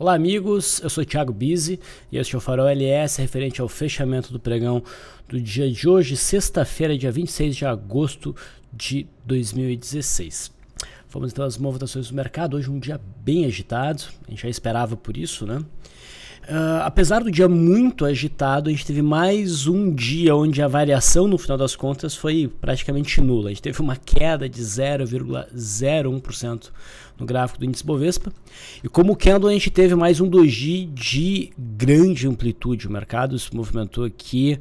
Olá amigos, eu sou o Thiago Bizzi e este é o Farol LS referente ao fechamento do pregão do dia de hoje, sexta-feira, dia 26 de agosto de 2016. Vamos então às movimentações do mercado, hoje um dia bem agitado, a gente já esperava por isso, né? Apesar do dia muito agitado, a gente teve mais um dia onde a variação no final das contas foi praticamente nula. A gente teve uma queda de 0,01% no gráfico do índice Bovespa. E como candle, a gente teve mais um doji de grande amplitude. O mercado se movimentou aqui,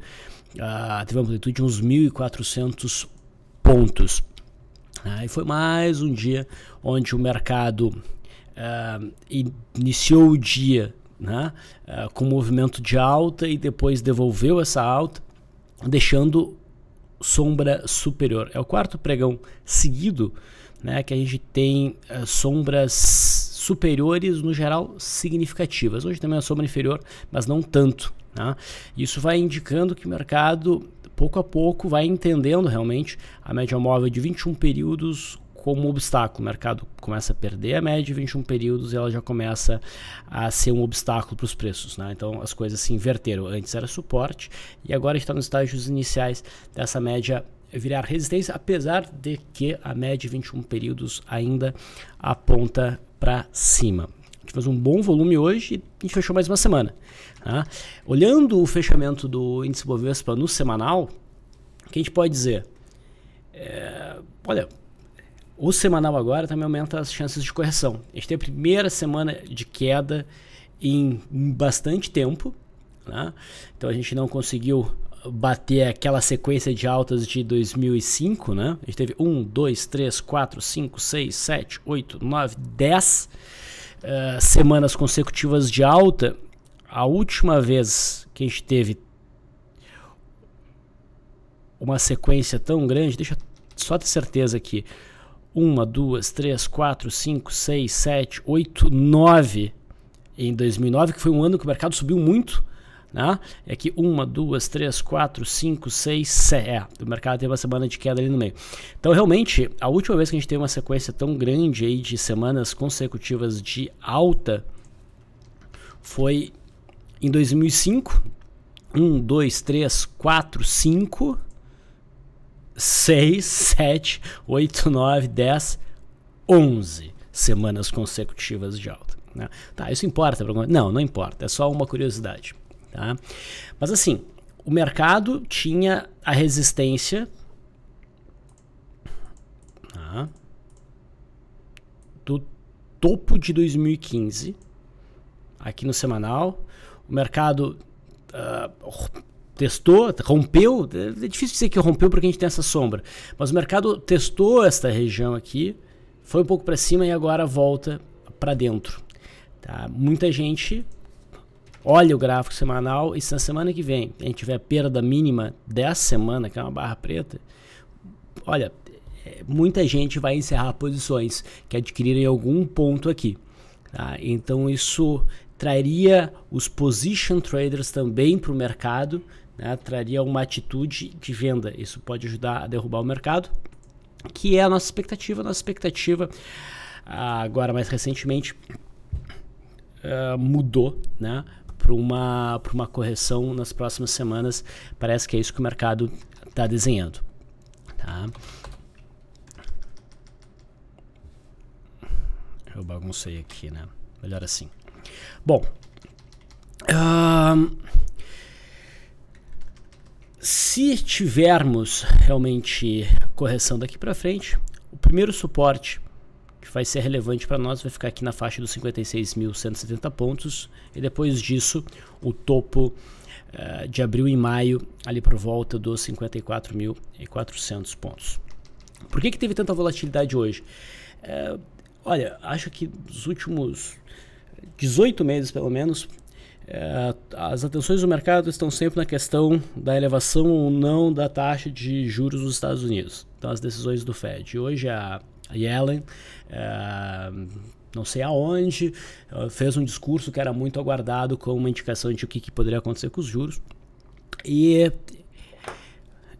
teve uma amplitude de uns 1.400 pontos. E foi mais um dia onde o mercado iniciou o dia, né, com movimento de alta e depois devolveu essa alta, deixando sombra superior. É o quarto pregão seguido, né, que a gente tem sombras superiores, no geral, significativas. Hoje também é sombra inferior, mas não tanto. Né? Isso vai indicando que o mercado, pouco a pouco, vai entendendo realmente a média móvel de 21 períodos como obstáculo. O mercado começa a perder a média de 21 períodos e ela já começa a ser um obstáculo para os preços, né? Então as coisas se inverteram. Antes era suporte e agora está nos estágios iniciais dessa média virar resistência, apesar de que a média de 21 períodos ainda aponta para cima. A gente fez um bom volume hoje e a gente fechou mais uma semana. Tá? Olhando o fechamento do índice Bovespa no semanal, o que a gente pode dizer? Olha, o semanal agora também aumenta as chances de correção. A gente tem a primeira semana de queda em bastante tempo, né? Então a gente não conseguiu bater aquela sequência de altas de 2005, né? A gente teve 1, 2, 3, 4, 5, 6, 7, 8, 9, 10 semanas consecutivas de alta. A última vez que a gente teve uma sequência tão grande, deixa eu só ter certeza aqui, 1, 2, 3, 4, 5, 6, 7, 8, 9 em 2009, que foi um ano que o mercado subiu muito, né? É que 1, 2, 3, 4, 5, 6, 7. O mercado teve uma semana de queda ali no meio. Então, realmente, a última vez que a gente teve uma sequência tão grande aí de semanas consecutivas de alta foi em 2005. 1, 2, 3, 4, 5... 6, 7, 8, 9, 10, 11 semanas consecutivas de alta. Né? Tá, isso importa? Não, não importa. É só uma curiosidade. Tá? Mas assim, o mercado tinha a resistência do topo de 2015 aqui no semanal. O mercado testou, rompeu, é difícil dizer que rompeu porque a gente tem essa sombra, mas o mercado testou esta região aqui, foi um pouco para cima e agora volta para dentro. Tá? Muita gente olha o gráfico semanal e se na semana que vem a gente tiver perda mínima dessa semana, que é uma barra preta, olha, muita gente vai encerrar posições que adquiriram em algum ponto aqui. Tá? Então isso traria os position traders também para o mercado, né? Traria uma atitude de venda. Isso pode ajudar a derrubar o mercado, que é a nossa expectativa. Nossa expectativa, agora mais recentemente, mudou, né? Para uma correção nas próximas semanas. Parece que é isso que o mercado está desenhando. Tá? Eu baguncei aqui, né? Melhor assim. Bom, se tivermos realmente correção daqui para frente, o primeiro suporte que vai ser relevante para nós vai ficar aqui na faixa dos 56.170 pontos e depois disso o topo de abril e maio ali por volta dos 54.400 pontos. Por que teve tanta volatilidade hoje? Olha, acho que nos últimos 18 meses, pelo menos, as atenções do mercado estão sempre na questão da elevação ou não da taxa de juros nos Estados Unidos. Então, as decisões do Fed. Hoje, a Yellen, não sei aonde, fez um discurso que era muito aguardado com uma indicação de o que poderia acontecer com os juros. E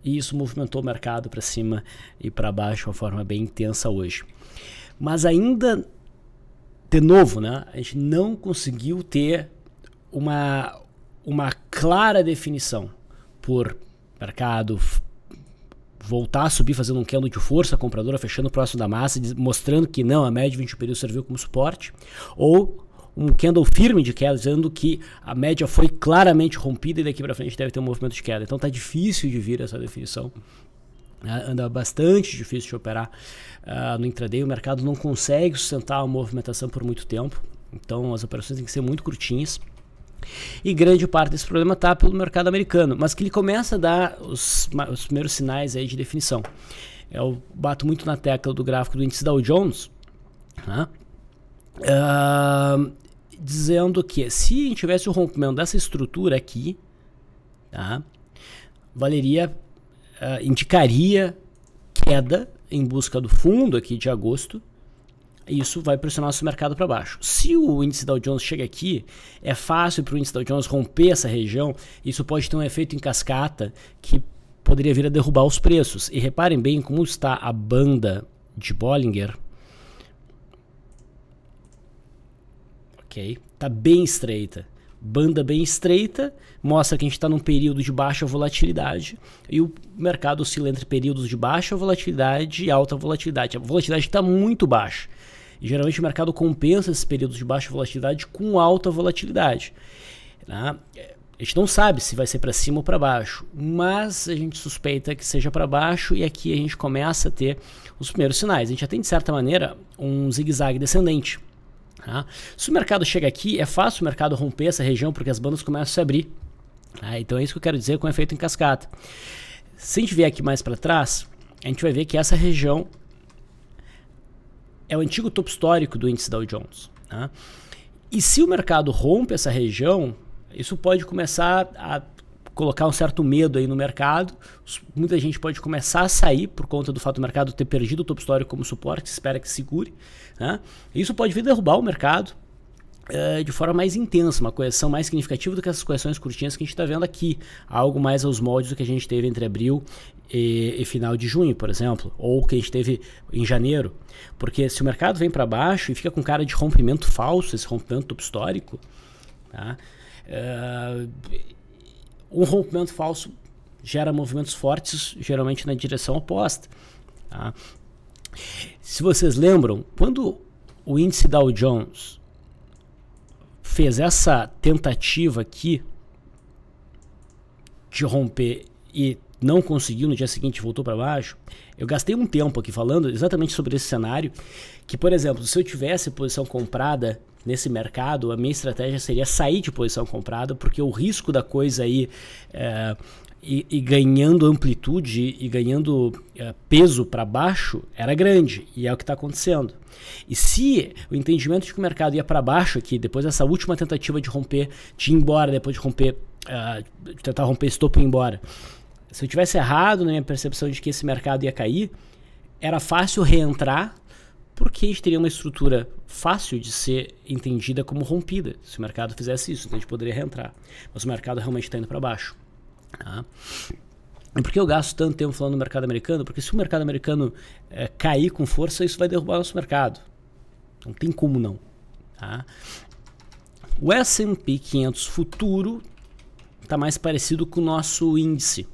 isso movimentou o mercado para cima e para baixo de uma forma bem intensa hoje. Mas ainda de novo, né, a gente não conseguiu ter uma clara definição por mercado voltar a subir fazendo um candle de força compradora, fechando próximo da massa, mostrando que não, a média de 20 períodos serviu como suporte, ou um candle firme de queda, dizendo que a média foi claramente rompida e daqui para frente deve ter um movimento de queda. Então está difícil de vir essa definição. Anda bastante difícil de operar no intraday. O mercado não consegue sustentar a movimentação por muito tempo. Então as operações têm que ser muito curtinhas. E grande parte desse problema está pelo mercado americano, mas que ele começa a dar os primeiros sinais aí de definição. Eu bato muito na tecla do gráfico do índice Dow Jones, né? Dizendo que se a gente tivesse o rompimento dessa estrutura aqui, tá, valeria, indicaria queda em busca do fundo aqui de agosto. Isso vai pressionar nosso mercado para baixo. Se o índice Dow Jones chega aqui, é fácil para o índice Dow Jones romper essa região. Isso pode ter um efeito em cascata que poderia vir a derrubar os preços. E reparem bem como está a banda de Bollinger. Ok? Está bem estreita. Banda bem estreita mostra que a gente está num período de baixa volatilidade e o mercado oscila entre períodos de baixa volatilidade e alta volatilidade. A volatilidade está muito baixa. E geralmente o mercado compensa esses períodos de baixa volatilidade com alta volatilidade. Né? A gente não sabe se vai ser para cima ou para baixo, mas a gente suspeita que seja para baixo e aqui a gente começa a ter os primeiros sinais. A gente já tem, de certa maneira, um zigue-zague descendente. Tá? Se o mercado chega aqui, é fácil o mercado romper essa região porque as bandas começam a se abrir. Tá? Então é isso que eu quero dizer com efeito em cascata. Se a gente vier aqui mais para trás, a gente vai ver que essa região é o antigo topo histórico do índice Dow Jones. Tá? E se o mercado rompe essa região, isso pode começar a colocar um certo medo aí no mercado. Muita gente pode começar a sair por conta do fato do mercado ter perdido o topo histórico como suporte, espera que segure. Né? Isso pode vir derrubar o mercado de forma mais intensa, uma correção mais significativa do que essas correções curtinhas que a gente está vendo aqui. Algo mais aos moldes do que a gente teve entre abril e final de junho, por exemplo, ou que a gente teve em janeiro. Porque se o mercado vem para baixo e fica com cara de rompimento falso, esse rompimento topo histórico, tá? Um rompimento falso gera movimentos fortes, geralmente na direção oposta. Tá? Se vocês lembram, quando o índice Dow Jones fez essa tentativa aqui de romper e não conseguiu, no dia seguinte voltou para baixo, eu gastei um tempo aqui falando exatamente sobre esse cenário, que, por exemplo, se eu tivesse posição comprada nesse mercado, a minha estratégia seria sair de posição comprada, porque o risco da coisa aí e ganhando amplitude e ganhando peso para baixo era grande, e é o que está acontecendo. E se o entendimento de que o mercado ia para baixo aqui, depois dessa última tentativa de romper, de ir embora, depois de romper, de tentar romper esse topo e ir embora, se eu tivesse errado na minha percepção de que esse mercado ia cair, era fácil reentrar, porque a gente teria uma estrutura fácil de ser entendida como rompida. Se o mercado fizesse isso, então a gente poderia reentrar. Mas o mercado realmente está indo para baixo. Tá? E por que eu gasto tanto tempo falando do mercado americano? Porque se o mercado americano cair com força, isso vai derrubar o nosso mercado. Não tem como não. Tá? O S&P 500 futuro está mais parecido com o nosso índice.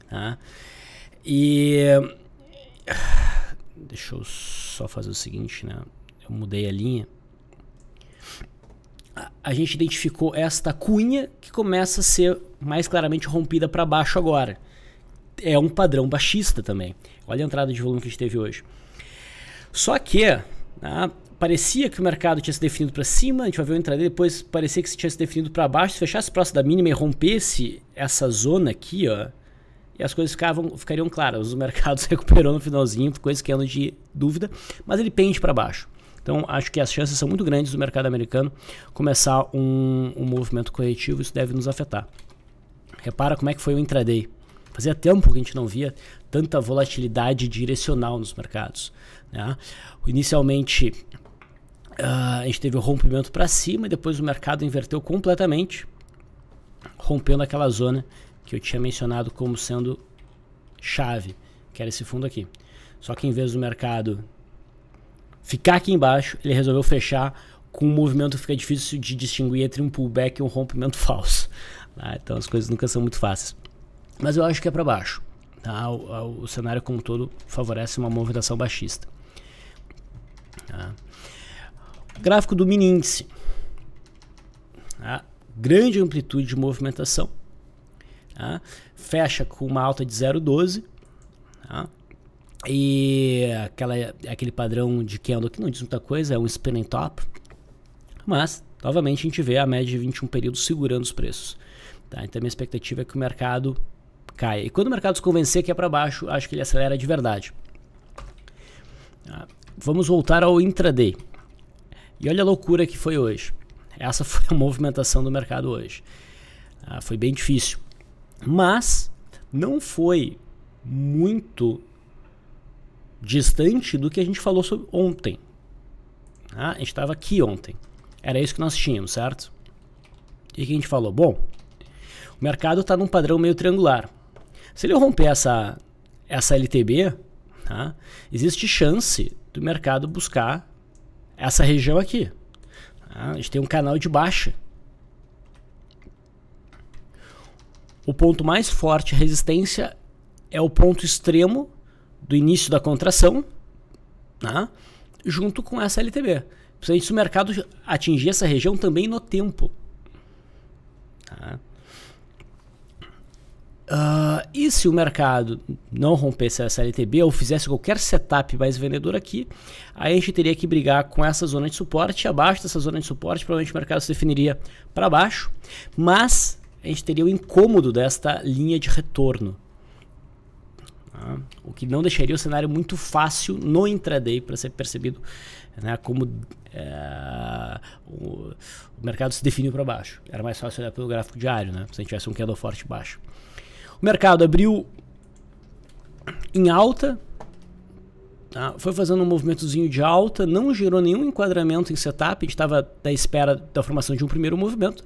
Tá? E deixa eu só fazer o seguinte, né? Eu mudei a linha. A gente identificou esta cunha que começa a ser mais claramente rompida para baixo agora. É um padrão baixista também. Olha a entrada de volume que a gente teve hoje. Só que parecia que o mercado tinha se definido para cima, a gente vai ver o intraday, depois parecia que se tinha se definido para baixo, se fechasse próximo da mínima e rompesse essa zona aqui, ó, e as coisas ficariam claras. O mercado se recuperou no finalzinho, coisa que é de dúvida, mas ele pende para baixo. Então acho que as chances são muito grandes do mercado americano começar um movimento corretivo, isso deve nos afetar. Repara como é que foi o intraday. Fazia tempo que a gente não via tanta volatilidade direcional nos mercados. Né? Inicialmente a gente teve o rompimento para cima e depois o mercado inverteu completamente, rompendo aquela zona que eu tinha mencionado como sendo chave, que era esse fundo aqui. Só que em vez do mercado ficar aqui embaixo, ele resolveu fechar com o movimento fica difícil de distinguir entre um pullback e um rompimento falso. Tá? Então as coisas nunca são muito fáceis. Mas eu acho que é para baixo. Tá? O cenário como um todo favorece uma movimentação baixista. Tá? Gráfico do mini índice. Tá? Grande amplitude de movimentação. Tá? Fecha com uma alta de 0,12. Tá? E aquele padrão de candle que não diz muita coisa, é um spinning top. Mas, novamente, a gente vê a média de 21 períodos segurando os preços. Tá? Então a minha expectativa é que o mercado caia. E quando o mercado se convencer que é para baixo, acho que ele acelera de verdade. Tá? Vamos voltar ao intraday. E olha a loucura que foi hoje. Essa foi a movimentação do mercado hoje. Tá? Foi bem difícil. Mas não foi muito distante do que a gente falou sobre ontem. Tá? A gente estava aqui ontem. Era isso que nós tínhamos, certo? E o que a gente falou? Bom, o mercado está num padrão meio triangular. Se ele romper essa LTB, tá? Existe chance do mercado buscar essa região aqui. Tá? A gente tem um canal de baixa. O ponto mais forte de resistência é o ponto extremo do início da contração, tá? Junto com essa LTB. Principalmente se o mercado atingir essa região também no tempo. Tá? E se o mercado não rompesse essa LTB ou fizesse qualquer setup mais vendedor aqui, aí a gente teria que brigar com essa zona de suporte. Abaixo dessa zona de suporte, provavelmente o mercado se definiria para baixo, mas a gente teria o incômodo desta linha de retorno. Tá? O que não deixaria o cenário muito fácil no intraday para ser percebido, né, como o mercado se definiu para baixo. Era mais fácil olhar pelo gráfico diário, né, se a gente tivesse um candle forte baixo. O mercado abriu em alta, tá? Foi fazendo um movimentozinho de alta, não gerou nenhum enquadramento em setup, a gente estava à espera da formação de um primeiro movimento.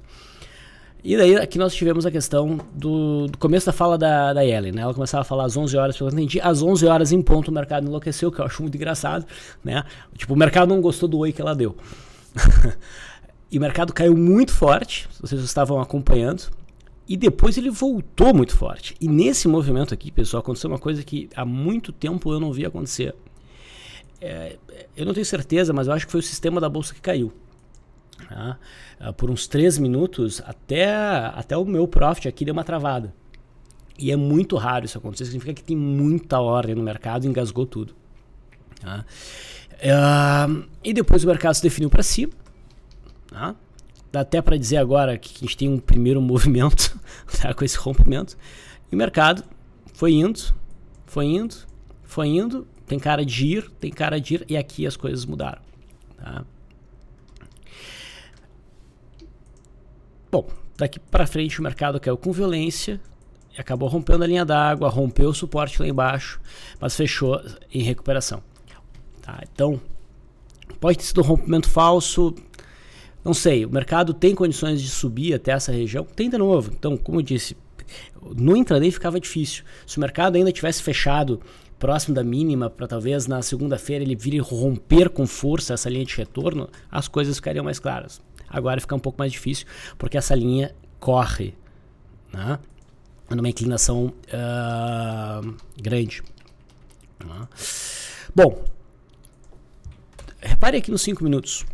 E daí aqui nós tivemos a questão do começo da fala da Ellen, né? Ela começava a falar às 11 horas, pelo que eu entendi, às 11 horas em ponto o mercado enlouqueceu, que eu acho muito engraçado, né? Tipo, o mercado não gostou do oi que ela deu. E o mercado caiu muito forte, vocês estavam acompanhando, e depois ele voltou muito forte. E nesse movimento aqui, pessoal, aconteceu uma coisa que há muito tempo eu não vi acontecer. Eu não tenho certeza, mas eu acho que foi o sistema da bolsa que caiu. Tá? Por uns 3 minutos, até o meu profit aqui deu uma travada. E é muito raro isso acontecer, significa que tem muita ordem no mercado e engasgou tudo. Tá? E depois o mercado se definiu para cima. Tá? Dá até para dizer agora que a gente tem um primeiro movimento, tá, com esse rompimento. E o mercado foi indo, foi indo, foi indo. Tem cara de ir, tem cara de ir. E aqui as coisas mudaram. Tá? Bom, daqui para frente o mercado caiu com violência. E acabou rompendo a linha d'água, rompeu o suporte lá embaixo, mas fechou em recuperação. Tá? Então, pode ter sido um rompimento falso. Não sei, o mercado tem condições de subir até essa região? Tem de novo. Então, como eu disse, no intraday ficava difícil. Se o mercado ainda tivesse fechado próximo da mínima, para talvez na segunda-feira ele vir e romper com força essa linha de retorno, as coisas ficariam mais claras. Agora fica um pouco mais difícil, porque essa linha corre, né, numa inclinação grande. Bom, repare aqui nos 5 minutos.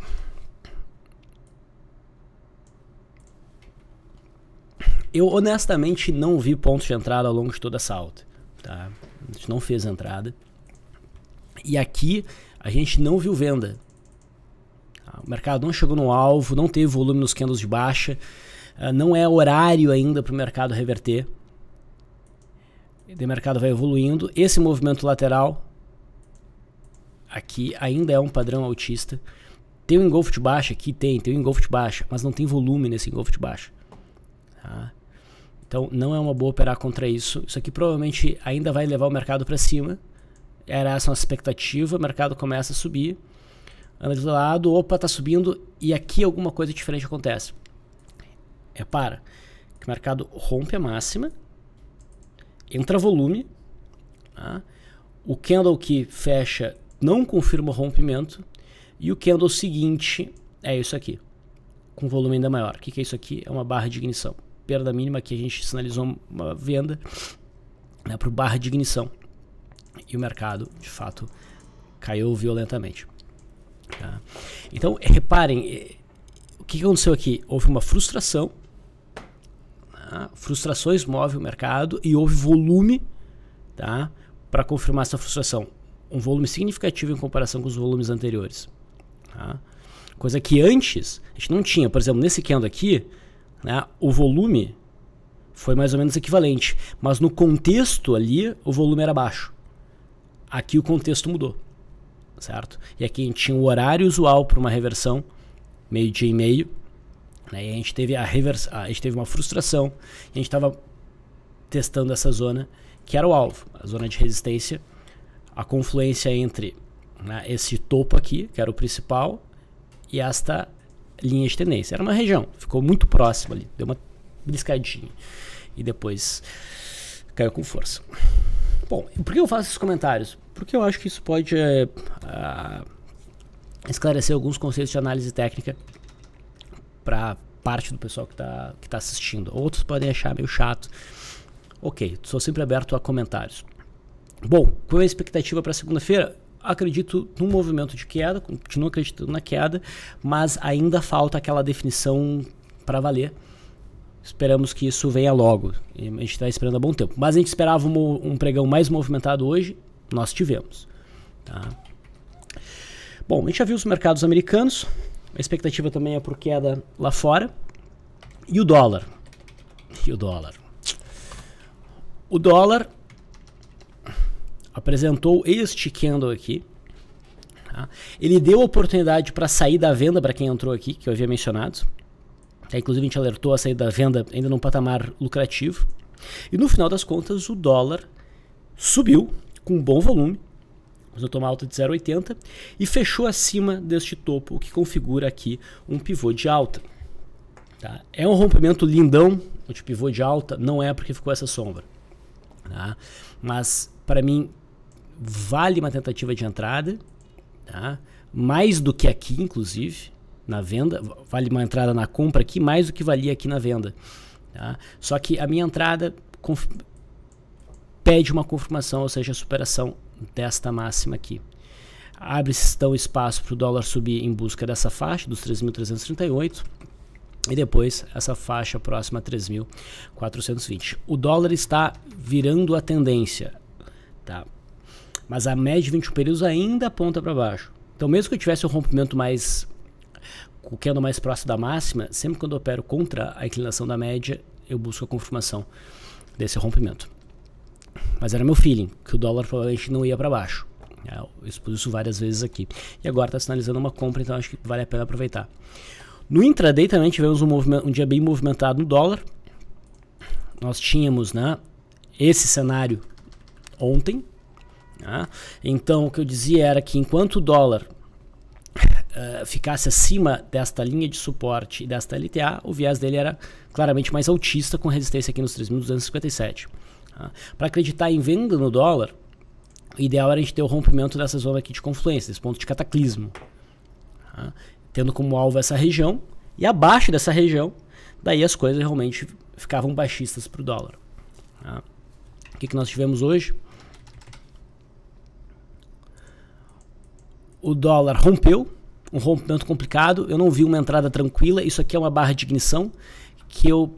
Eu honestamente não vi pontos de entrada ao longo de toda essa alta. Tá? A gente não fez entrada. E aqui a gente não viu venda. O mercado não chegou no alvo, não teve volume nos candles de baixa. Não é horário ainda para o mercado reverter. O mercado vai evoluindo. Esse movimento lateral aqui ainda é um padrão altista. Tem um engolfo de baixa aqui? Tem um engolfo de baixa, mas não tem volume nesse engolfo de baixa. Tá? Então não é uma boa operar contra isso. Isso aqui provavelmente ainda vai levar o mercado para cima. Era essa a nossa expectativa. O mercado começa a subir, anda de lado, opa, tá subindo, e aqui alguma coisa diferente acontece. Repara que o mercado rompe a máxima, entra volume, tá? O candle que fecha não confirma o rompimento, e o candle seguinte é isso aqui, com volume ainda maior. O que é isso aqui? É uma barra de ignição. Perda mínima que a gente sinalizou uma venda, né, para o barra de ignição. E o mercado, de fato, caiu violentamente. Tá? Então, reparem, o que aconteceu aqui? Houve uma frustração, tá? Frustrações movem o mercado e houve volume, tá? Para confirmar essa frustração. Um volume significativo em comparação com os volumes anteriores. Tá? Coisa que antes a gente não tinha. Por exemplo, nesse candle aqui, né, o volume foi mais ou menos equivalente, mas no contexto ali o volume era baixo. Aqui o contexto mudou, certo? E aqui a gente tinha o horário usual para uma reversão, meio-dia e meio, né, e a gente teve a gente teve uma frustração, e a gente estava testando essa zona que era o alvo, a zona de resistência, a confluência entre, né, esse topo aqui, que era o principal, e esta linha de tendência. Era uma região, ficou muito próxima ali, deu uma briscadinha e depois caiu com força. Bom, por que eu faço esses comentários? Porque eu acho que isso pode esclarecer alguns conceitos de análise técnica para parte do pessoal que tá assistindo. Outros podem achar meio chato. Ok, sou sempre aberto a comentários. Bom, qual é a expectativa para segunda-feira? Acredito num movimento de queda, continuo acreditando na queda, mas ainda falta aquela definição para valer. Esperamos que isso venha logo. A gente está esperando há bom tempo. Mas a gente esperava um pregão mais movimentado hoje, nós tivemos. Tá? Bom, a gente já viu os mercados americanos, a expectativa também é por queda lá fora. E o dólar? O dólar apresentou este candle aqui. Tá? Ele deu oportunidade para sair da venda para quem entrou aqui, que eu havia mencionado. Inclusive a gente alertou a saída da venda ainda num patamar lucrativo. E no final das contas o dólar subiu com um bom volume, usou uma alta de 0,80 e fechou acima deste topo, o que configura aqui um pivô de alta. Tá? É um rompimento lindão, o de pivô de alta, não é porque ficou essa sombra. Tá? Mas para mim vale uma tentativa de entrada, tá? Mais do que aqui inclusive. Na venda, vale uma entrada na compra aqui mais do que valia aqui na venda. Tá? Só que a minha entrada pede uma confirmação, ou seja, a superação desta máxima aqui. Abre-se então espaço para o dólar subir em busca dessa faixa, dos 3.338, e depois essa faixa próxima a 3.420. O dólar está virando a tendência, tá? Mas a média de 21 períodos ainda aponta para baixo. Então mesmo que eu tivesse um rompimento o candle mais próximo da máxima, sempre quando eu opero contra a inclinação da média, eu busco a confirmação desse rompimento. Mas era meu feeling, que o dólar provavelmente não ia para baixo. Eu expus isso várias vezes aqui. E agora está sinalizando uma compra, então acho que vale a pena aproveitar. No intraday também tivemos um dia bem movimentado no dólar. Nós tínhamos, né, esse cenário ontem. Né? Então o que eu dizia era que enquanto o dólar ficasse acima desta linha de suporte e desta LTA, o viés dele era claramente mais altista, com resistência aqui nos 3.257. Tá? Para acreditar em venda no dólar, o ideal era a gente ter o rompimento dessa zona aqui de confluência, desse ponto de cataclismo. Tá? Tendo como alvo essa região, e abaixo dessa região, daí as coisas realmente ficavam baixistas para o dólar. Tá? O que nós tivemos hoje? O dólar rompeu, um rompimento complicado, eu não vi uma entrada tranquila. Isso aqui é uma barra de ignição, que eu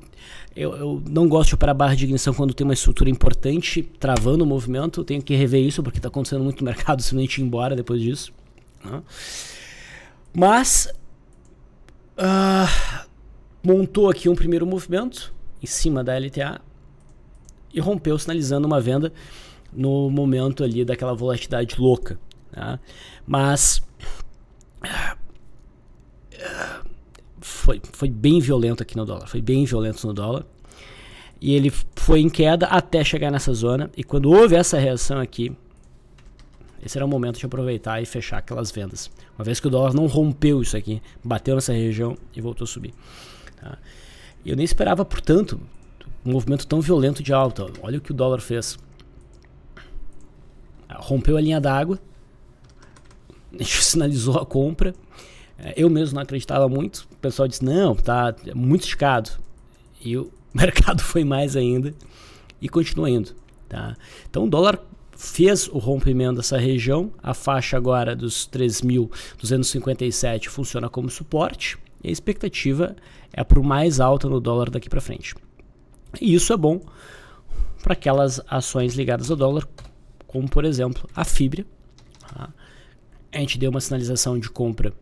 não gosto de operar barra de ignição quando tem uma estrutura importante travando o movimento. Eu tenho que rever isso porque está acontecendo muito no mercado, simplesmente ir embora depois disso. Mas montou aqui um primeiro movimento em cima da LTA e rompeu, sinalizando uma venda no momento ali daquela volatilidade louca. Tá? Mas foi bem violento aqui no dólar, foi bem violento no dólar, e ele foi em queda até chegar nessa zona, e quando houve essa reação aqui, esse era o momento de aproveitar e fechar aquelas vendas, uma vez que o dólar não rompeu isso aqui, bateu nessa região e voltou a subir. Tá? Eu nem esperava, portanto, um movimento tão violento de alta. Olha o que o dólar fez, rompeu a linha d'água, sinalizou a compra, Eu mesmo não acreditava muito, o pessoal disse, não, tá muito esticado. E o mercado foi mais ainda e continua indo. Tá? Então o dólar fez o rompimento dessa região, a faixa agora dos 3.257 funciona como suporte e a expectativa é por mais alta no dólar daqui para frente. E isso é bom para aquelas ações ligadas ao dólar, como por exemplo a Fibra. Tá? A gente deu uma sinalização de compra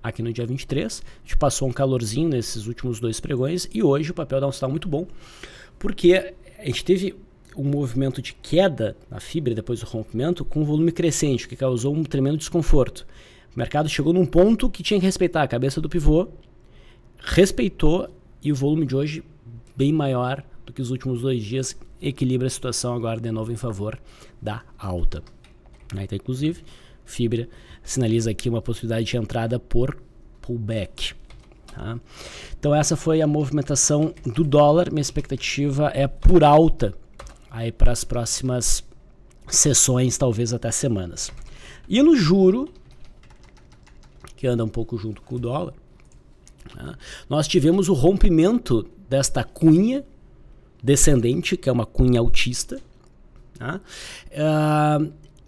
aqui no dia 23, a gente passou um calorzinho nesses últimos 2 pregões e hoje o papel dá um sinal muito bom, porque a gente teve um movimento de queda na Fibra depois do rompimento com volume crescente, que causou um tremendo desconforto. O mercado chegou num ponto que tinha que respeitar a cabeça do pivô, respeitou e o volume de hoje bem maior do que os últimos 2 dias, equilibra a situação agora de novo em favor da alta. Então, inclusive, Fibra sinaliza aqui uma possibilidade de entrada por pullback. Tá? Então essa foi a movimentação do dólar, minha expectativa é por alta aí para as próximas sessões, talvez até semanas. E no juro, que anda um pouco junto com o dólar, tá? Nós tivemos o rompimento desta cunha descendente, que é uma cunha altista, tá?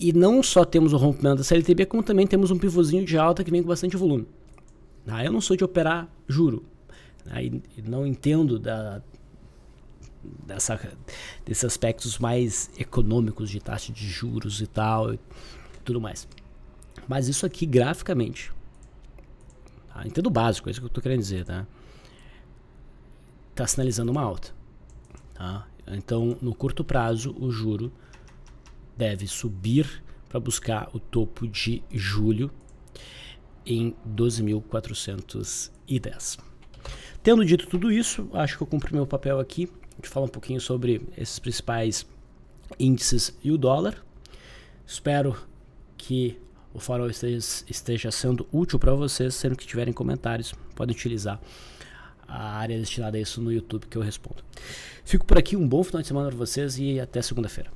E não só temos o rompimento da CLTB, como também temos um pivôzinho de alta que vem com bastante volume. Tá? Eu não sou de operar juro, tá? E não entendo desses aspectos mais econômicos de taxa de juros e tal, e tudo mais. Mas isso aqui graficamente, tá? Entendo o básico, é isso que eu estou querendo dizer, tá? Tá sinalizando uma alta, tá? Então no curto prazo o juro deve subir para buscar o topo de julho em 12.410. Tendo dito tudo isso, acho que eu cumpri meu papel aqui de falar um pouquinho sobre esses principais índices e o dólar. Espero que o Farol esteja sendo útil para vocês. Sempre que tiverem comentários, podem utilizar a área destinada a isso no YouTube que eu respondo. Fico por aqui, um bom final de semana para vocês e até segunda-feira.